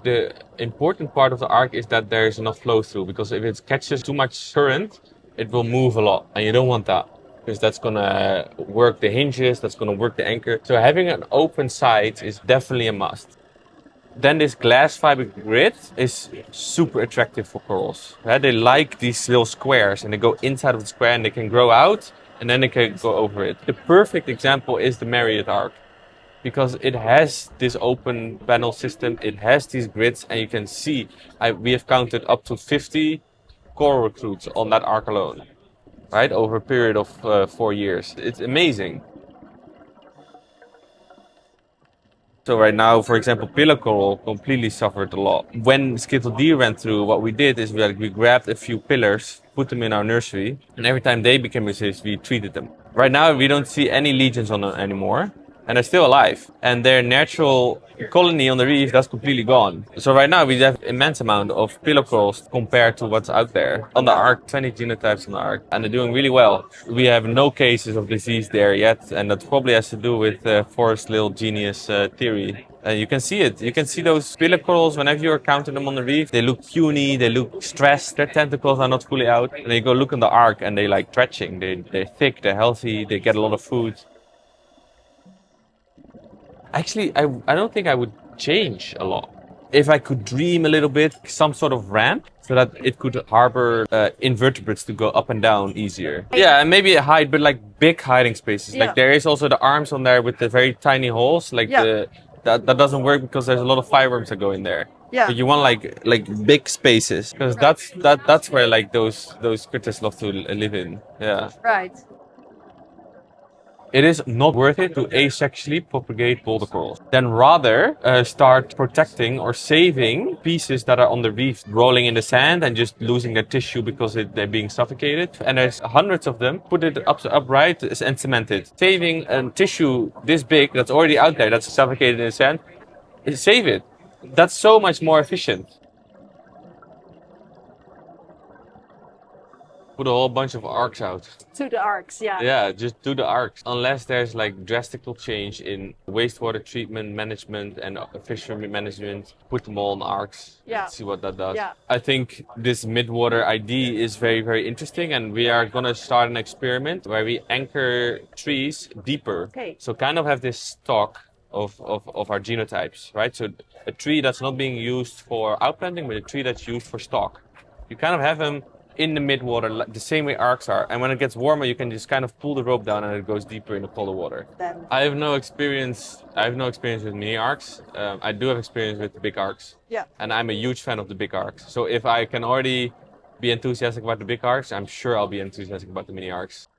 The important part of the ark is that there's enough flow through, because if it catches too much current, it will move a lot, and you don't want that, because that's gonna work the hinges, that's gonna work the anchor. So having an open side is definitely a must. Then this glass fiber grid is super attractive for corals. Right? They like these little squares, and they go inside of the square and they can grow out, and then they can go over it. The perfect example is the Marriott Ark, because it has this open panel system, it has these grids, and you can see, we have counted up to 50 coral recruits on that ark alone, right? Over a period of 4 years. It's amazing. So right now, for example, pillow coral completely suffered a lot. When Skittle D ran through, what we did is we grabbed a few pillars, put them in our nursery, and every time they became resistant, we treated them. Right now, we don't see any legions on them anymore, and they're still alive. And their natural colony on the reef, that's completely gone. So right now, we have immense amount of pillow corals compared to what's out there. On the Ark, 20 genotypes on the Ark, and they're doing really well. We have no cases of disease there yet, and that probably has to do with Forrest's little genius theory. You can see it. You can see those pillow corals whenever you're counting them on the reef. They look puny, they look stressed, their tentacles are not fully out. And then you go look on the Ark and they like stretching. They're thick, they're healthy, they get a lot of food. Actually, I don't think I would change a lot. If I could dream a little bit, some sort of ramp so that it could harbor invertebrates to go up and down easier. Yeah, and maybe a hide, but like big hiding spaces. Yeah. Like there is also the arms on there with the very tiny holes. Like that doesn't work because there's a lot of fireworms that go in there. Yeah. But you want like big spaces, because that's where like those critters love to live in. Yeah. Right. It is not worth it to asexually propagate boulder corals. Then rather start protecting or saving pieces that are on the reef, rolling in the sand and just losing their tissue because they're being suffocated. And there's hundreds of them. Put it upright and cement it. Saving a tissue this big that's already out there, that's suffocated in the sand, save it. That's so much more efficient. Put a whole bunch of arks out. To the arks, yeah. Yeah, just do the arks. Unless there's like drastic change in wastewater treatment management and fishery management, put them all on arks. Yeah. See what that does. Yeah. I think this midwater ID is very, very interesting, and we are going to start an experiment where we anchor trees deeper. Okay. So kind of have this stock of our genotypes, right? So a tree that's not being used for outplanting, but a tree that's used for stock. You kind of have them in the midwater, the same way arks are. And when it gets warmer, you can just kind of pull the rope down and it goes deeper in the colder water. I have no experience with mini arks. I do have experience with the big arks. Yeah. And I'm a huge fan of the big arks. So if I can already be enthusiastic about the big arks, I'm sure I'll be enthusiastic about the mini arks.